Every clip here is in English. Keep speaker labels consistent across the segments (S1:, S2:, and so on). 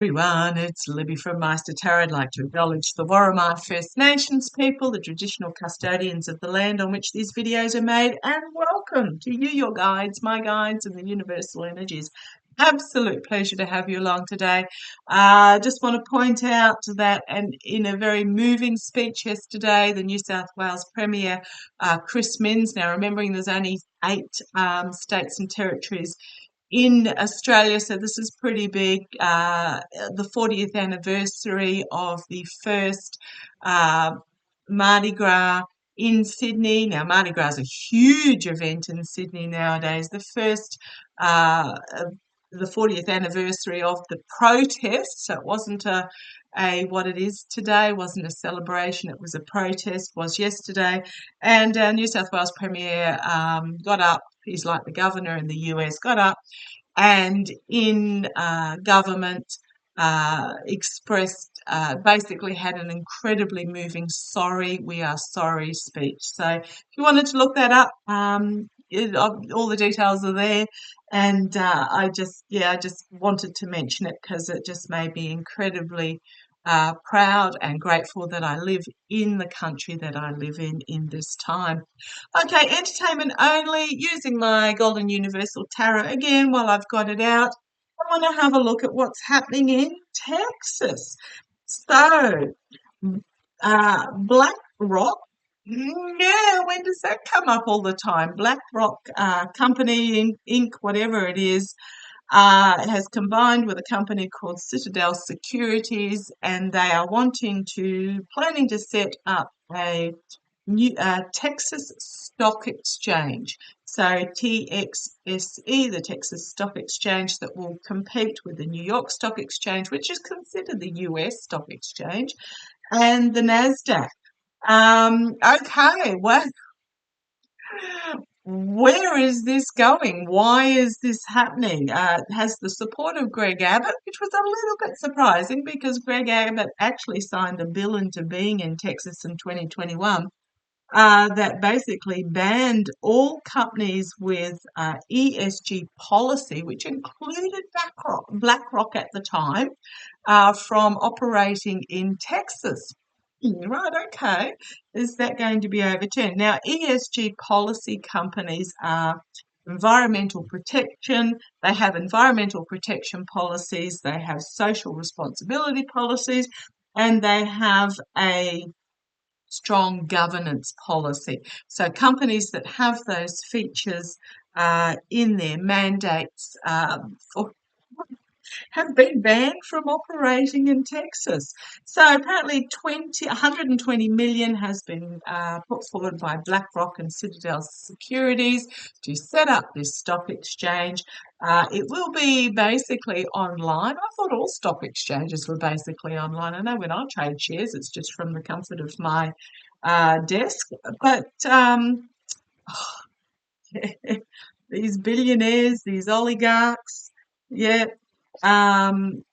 S1: Everyone, it's Libby from Meister Tarot. I'd like to acknowledge the Warramah First Nations people, the traditional custodians of the land on which these videos are made, and welcome to you, your guides, my guides, and the universal energies. Absolute pleasure to have you along today. Just want to point out that, and in a very moving speech yesterday, the New South Wales Premier, Chris Minns, now remembering there's only 8 states and territories in Australia, so this is pretty big. The 40th anniversary of the first uh, Mardi Gras in Sydney. Now, Mardi Gras is a huge event in Sydney nowadays. The 40th anniversary of the protest. So it wasn't a what it is today, wasn't a celebration, it was a protest, was yesterday. And New South Wales Premier got up, he's like the governor in the US, got up and in government expressed, basically had an incredibly moving sorry, we are sorry speech. So if you wanted to look that up, all the details are there. And I just wanted to mention it because it just made me incredibly proud and grateful that I live in the country that I live in this time. Okay, entertainment only, using my Golden Universal Tarot again while I've got it out. I want to have a look at what's happening in Texas. So, Black Rock, yeah, when does that come up all the time? Black Rock Company, Inc., whatever it is, has combined with a company called Citadel Securities, and they are planning to set up a new Texas Stock Exchange. So TXSE, the Texas Stock Exchange, that will compete with the New York Stock Exchange, which is considered the US Stock Exchange, and the NASDAQ. Okay, well, where is this going? Why is this happening? It has the support of Greg Abbott, which was a little bit surprising because Greg Abbott actually signed a bill into being in Texas in 2021 that basically banned all companies with ESG policy, which included BlackRock at the time, from operating in Texas. Right, okay. Is that going to be overturned? Now, ESG policy companies are environmental protection. They have environmental protection policies, they have social responsibility policies, and they have a strong governance policy. So companies that have those features in their mandates have been banned from operating in Texas. So apparently 120 million has been put forward by BlackRock and Citadel Securities to set up this stock exchange. It will be basically online. I thought all stock exchanges were basically online. I know when I trade shares, it's just from the comfort of my desk. But these billionaires, these oligarchs, yeah, um,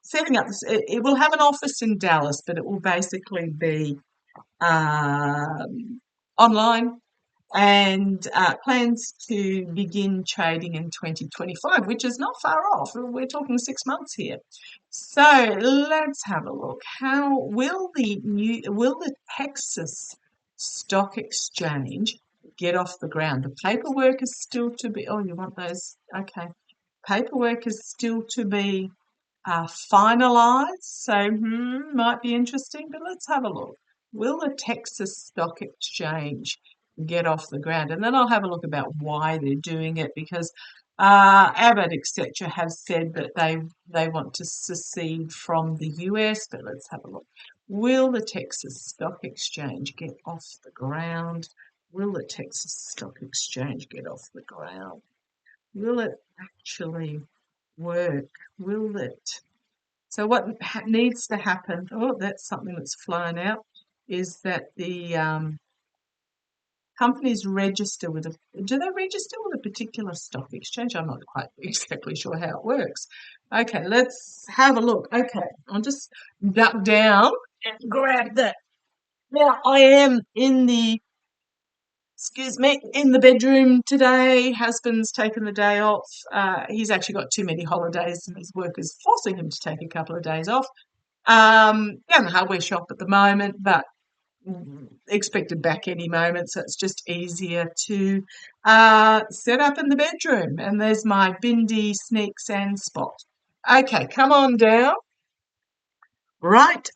S1: setting up this, it will have an office in Dallas, but it will basically be online, and plans to begin trading in 2025, which is not far off. We're talking 6 months here. So let's have a look. How will the Texas Stock Exchange get off the ground? The paperwork is still to be. Oh, you want those? Okay. Paperwork is still to be finalised, so might be interesting, but let's have a look. Will the Texas Stock Exchange get off the ground? And then I'll have a look about why they're doing it, because Abbott, etc., have said that they want to secede from the US, but let's have a look. Will the Texas Stock Exchange get off the ground? Will the Texas Stock Exchange get off the ground? Will it actually work? Will it? So what needs to happen? Oh, that's something that's flown out. Is that the companies register with a? Do they register with a particular stock exchange? I'm not quite exactly sure how it works. Okay, let's have a look. Okay, I'll just duck down and grab that. Now I am in the excuse me, in the bedroom today. Husband's taken the day off. He's actually got too many holidays and his work is forcing him to take a couple of days off. In the hardware shop at the moment, but expected back any moment, so it's just easier to set up in the bedroom. And there's my Bindi Sneak Sand spot. Okay, come on down. Right,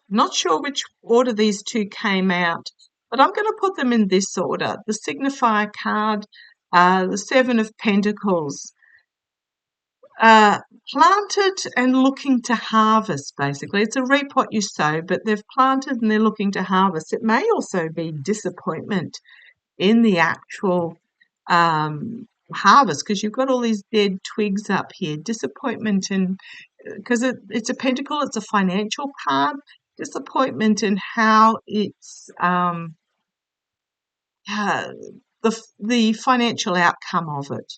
S1: not sure which order these two came out, but I'm going to put them in this order. The signifier card, the Seven of Pentacles, planted and looking to harvest, basically. It's a reap what you sow, but they've planted and they're looking to harvest. It may also be disappointment in the actual harvest, because you've got all these dead twigs up here. Disappointment in, because it's a pentacle, it's a financial card. Disappointment in how it's the financial outcome of it.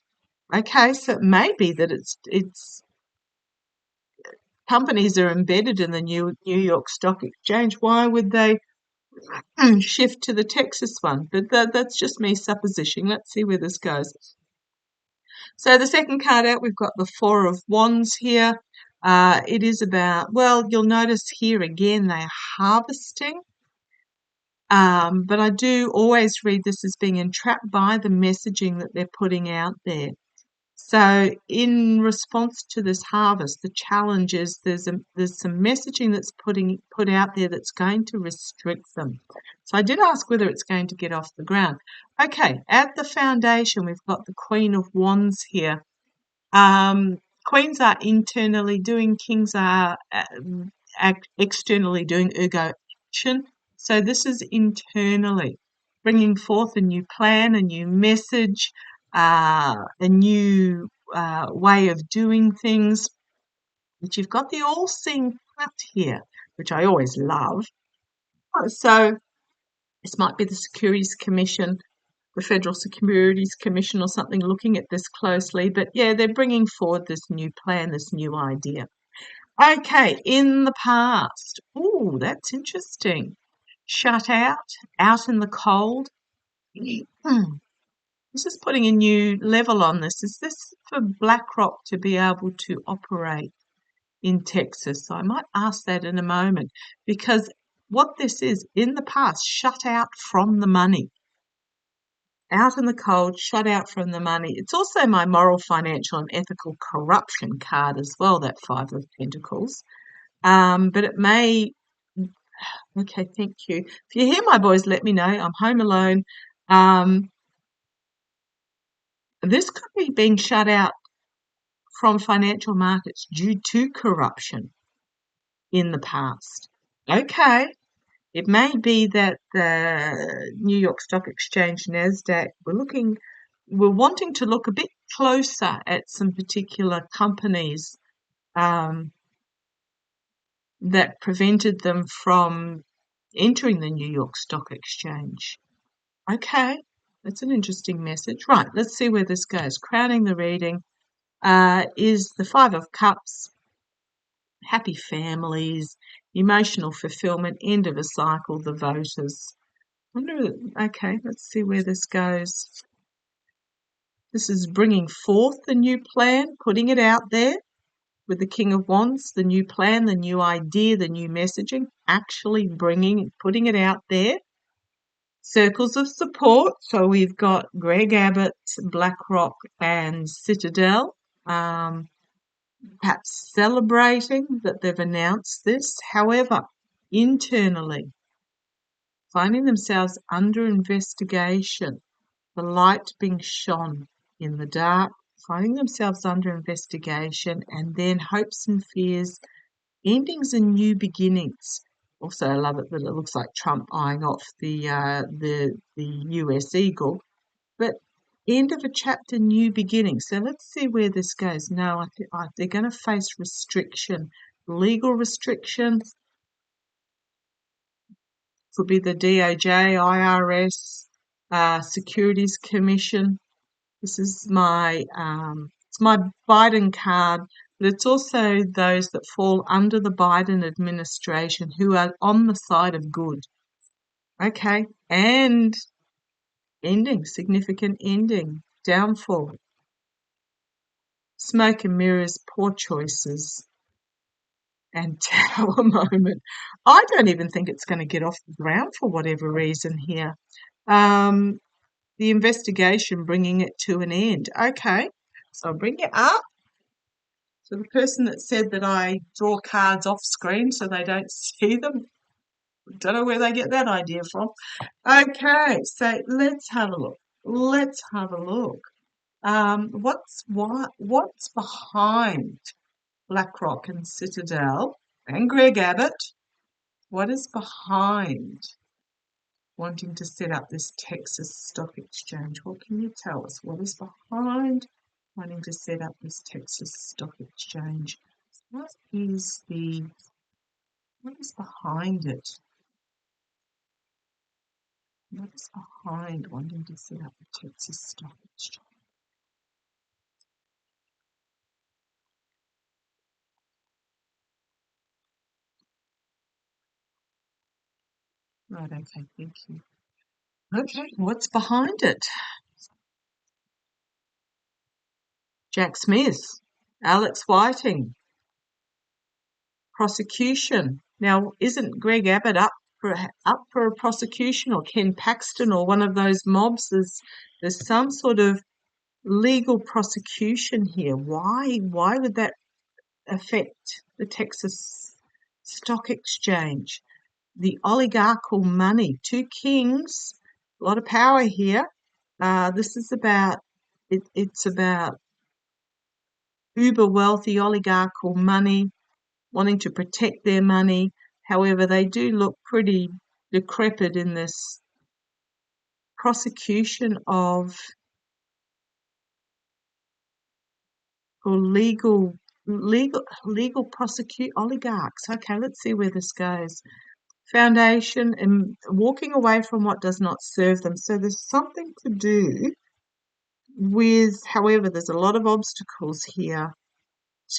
S1: Okay, so it may be that it's companies are embedded in the New York Stock Exchange. Why would they shift to the Texas one? But that's just me supposition. Let's see where this goes. So the second card out, we've got the Four of Wands here. It is about, well, you'll notice here again, they're harvesting. But I do always read this as being entrapped by the messaging that they're putting out there. So in response to this harvest, the challenge is there's some messaging that's put out there that's going to restrict them. So I did ask whether it's going to get off the ground. Okay, at the foundation, we've got the Queen of Wands here. Queens are internally doing, kings are externally doing, ergo action. So this is internally bringing forth a new plan, a new message, a new way of doing things. But you've got the all-seeing cat here, which I always love. So this might be the Securities Commission, the Federal Securities Commission or something looking at this closely. But yeah, they're bringing forward this new plan, this new idea. Okay, in the past. Oh, that's interesting. Shut out in the cold. This is putting a new level on this. Is this for BlackRock to be able to operate in Texas? So I might ask that in a moment, because what this is, in the past, shut out from the money. Out in the cold, shut out from the money. It's also my moral, financial, and ethical corruption card as well, that Five of Pentacles. But it may... Okay, thank you. If you hear my voice, let me know. I'm home alone. This could be being shut out from financial markets due to corruption in the past. Okay, it may be that the New York Stock Exchange, NASDAQ, we're wanting to look a bit closer at some particular companies that prevented them from entering the New York Stock Exchange. Okay, that's an interesting message. Right, let's see where this goes. Crowning the reading is the Five of Cups, happy families, emotional fulfillment, end of a cycle, the voters. Okay, let's see where this goes. This is bringing forth the new plan, putting it out there with the King of Wands, the new plan, the new idea, the new messaging, actually putting it out there. Circles of support. So we've got Greg Abbott, BlackRock, and Citadel. Perhaps celebrating that they've announced this. However, internally, finding themselves under investigation, the light being shone in the dark, finding themselves under investigation, and then hopes and fears, endings and new beginnings. Also, I love it that it looks like Trump eyeing off the US eagle, but end of a chapter, new beginning. So let's see where this goes. No, I think they're going to face restriction, legal restriction. Could be the DOJ, IRS, Securities Commission. This is it's my Biden card, but it's also those that fall under the Biden administration who are on the side of good. Okay, and Ending, significant ending, downfall, smoke and mirrors, poor choices, and tower moment. I don't even think it's going to get off the ground for whatever reason here. The investigation, bringing it to an end. Okay, so I'll bring you up. So the person that said that I draw cards off screen so they don't see them, don't know where they get that idea from. Okay, so let's have a look. Let's have a look. What's behind BlackRock and Citadel and Greg Abbott? What is behind wanting to set up this Texas stock exchange? What can you tell us? What is behind wanting to set up this Texas stock exchange? What is behind it? What is behind wanting to set up the Texas stock exchange? Right, okay, thank you. Okay, what's behind it? Jack Smith, Alex Whiting, prosecution. Now, isn't Greg Abbott up for a prosecution, or Ken Paxton, or one of those mobs? There's some sort of legal prosecution here. Why would that affect the Texas Stock Exchange? The oligarchical money, two kings, a lot of power here. This is about it's about uber wealthy oligarchical money, wanting to protect their money. However, they do look pretty decrepit in this prosecution of or legal prosecute oligarchs. Okay, let's see where this goes. Foundation and walking away from what does not serve them. So there's something to do with, however, there's a lot of obstacles here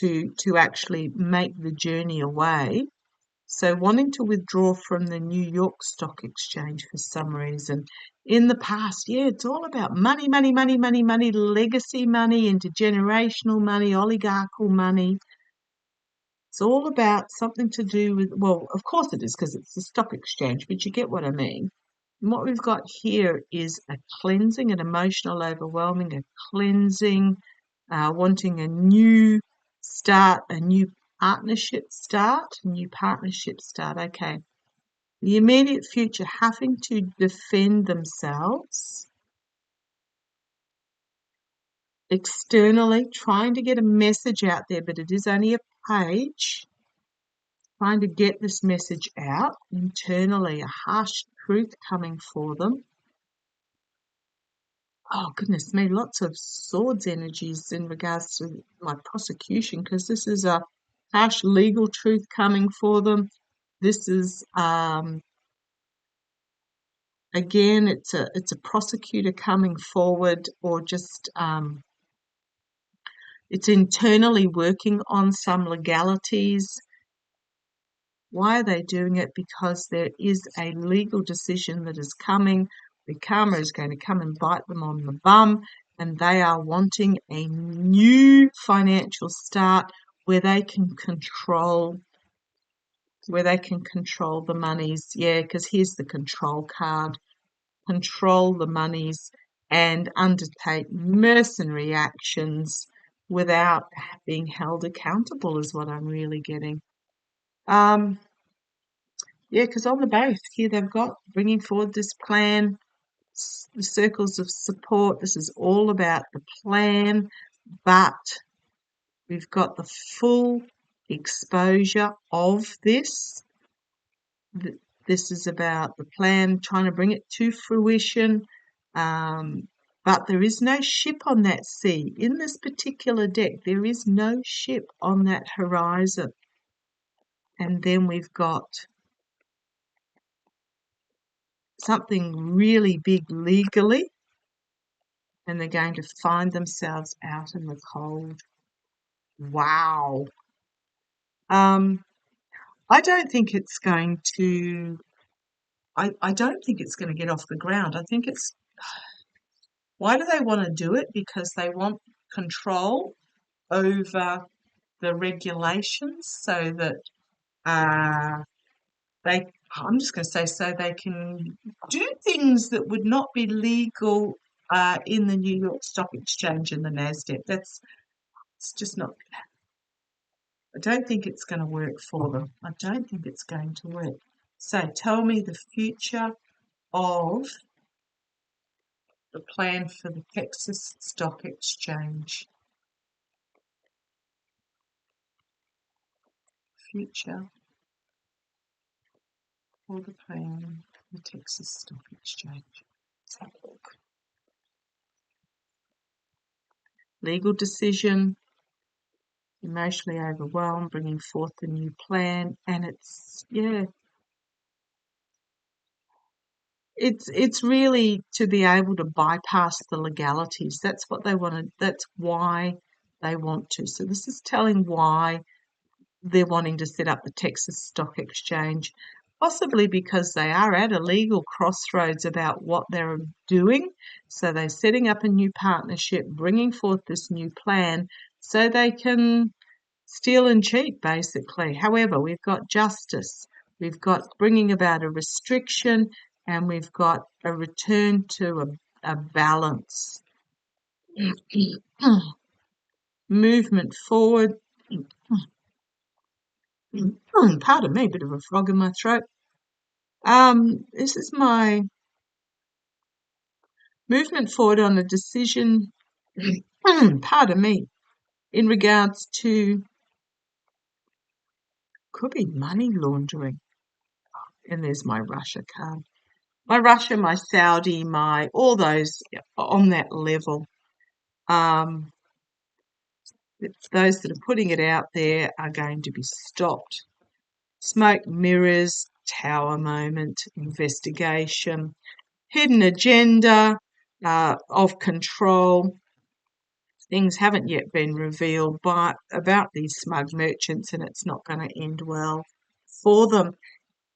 S1: to actually make the journey away. So wanting to withdraw from the New York Stock Exchange for some reason. In the past, yeah, it's all about money, money, money, money, money, legacy money, intergenerational money, oligarchical money. It's all about something to do with, well, of course it is because it's the stock exchange, but you get what I mean. And what we've got here is a cleansing, an emotional overwhelming, a cleansing, wanting a new start, a new partnership start. Okay. The immediate future, having to defend themselves externally, trying to get a message out there, but it is only a page. Trying to get this message out internally, a harsh truth coming for them. Oh, goodness me, lots of swords energies in regards to my prosecution, because this is a harsh legal truth coming for them. This is, again, it's a prosecutor coming forward, or just it's internally working on some legalities. Why are they doing it? Because there is a legal decision that is coming. The karma is going to come and bite them on the bum, and they are wanting a new financial start where they can control the monies. Yeah, because here's the control card. Control the monies and undertake mercenary actions without being held accountable is what I'm really getting. Yeah, because on the base here they've got bringing forward this plan, the circles of support. This is all about the plan, but we've got the full exposure of this. This is about the plan, trying to bring it to fruition. But there is no ship on that sea. In this particular deck, there is no ship on that horizon. And then we've got something really big legally, and they're going to find themselves out in the cold. Wow. I don't think it's going to. I don't think it's going to get off the ground. I think it's Why do they want to do it? Because they want control over the regulations so that I'm just going to say, so they can do things that would not be legal in the New York Stock Exchange and the NASDAQ. It's just not, I don't think it's going to work for them. I don't think it's going to work. So tell me the future of the plan for the Texas Stock Exchange. Future for the plan for the Texas Stock Exchange. Let's have a look. Legal decision, emotionally overwhelmed, bringing forth a new plan, and it's really to be able to bypass the legalities. That's what they want to, that's why they want to. So this is telling why they're wanting to set up the Texas Stock Exchange, possibly because they are at a legal crossroads about what they're doing. So they're setting up a new partnership, bringing forth this new plan so they can steal and cheat, basically. However, we've got justice, we've got bringing about a restriction, and we've got a return to a balance. Movement forward. Pardon me, bit of a frog in my throat. This is my movement forward on a decision, pardon me, in regards to, could be money laundering. And there's my Russia card. My Russia, my Saudi, my all those on that level. Those that are putting it out there are going to be stopped. Smoke mirrors, tower moment, investigation, hidden agenda of control. Things haven't yet been revealed about these smug merchants, and it's not going to end well for them.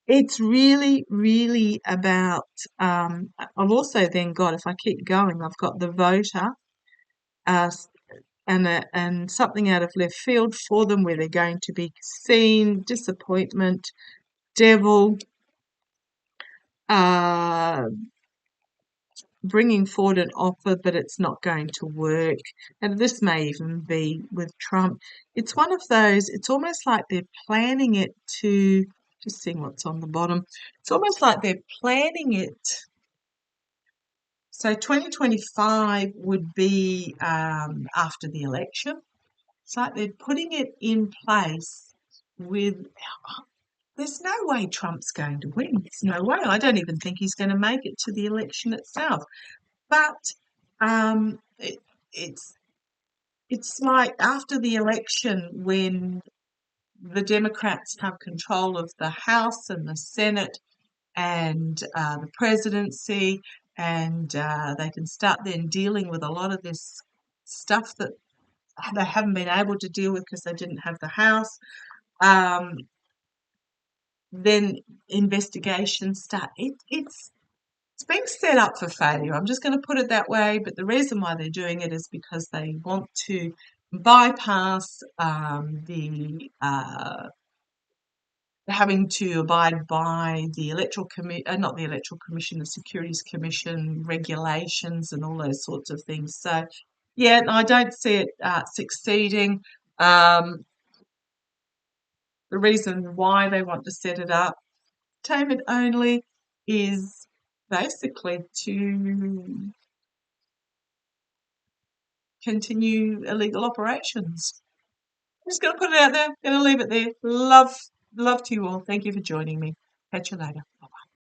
S1: It's really, really about, I've also then got, if I keep going, I've got the voter and something out of left field for them where they're going to be seen, disappointment, devil, bringing forward an offer, but it's not going to work. And this may even be with Trump. It's one of those, it's almost like they're planning it to, just seeing what's on the bottom, it's almost like they're planning it. So 2025 would be after the election. It's like they're putting it in place with, there's no way Trump's going to win. There's no way. I don't even think he's going to make it to the election itself. But it's like after the election when the Democrats have control of the House and the Senate and the presidency, and they can start then dealing with a lot of this stuff that they haven't been able to deal with because they didn't have the House. Then investigations start. It's being set up for failure. I'm just going to put it that way. But the reason why they're doing it is because they want to bypass the having to abide by the not the Electoral Commission, the Securities Commission regulations and all those sorts of things. So, yeah, I don't see it succeeding. The reason why they want to set it up, entertainment only, is basically to continue illegal operations. I'm just going to put it out there. Going to leave it there. Love to you all. Thank you for joining me. Catch you later.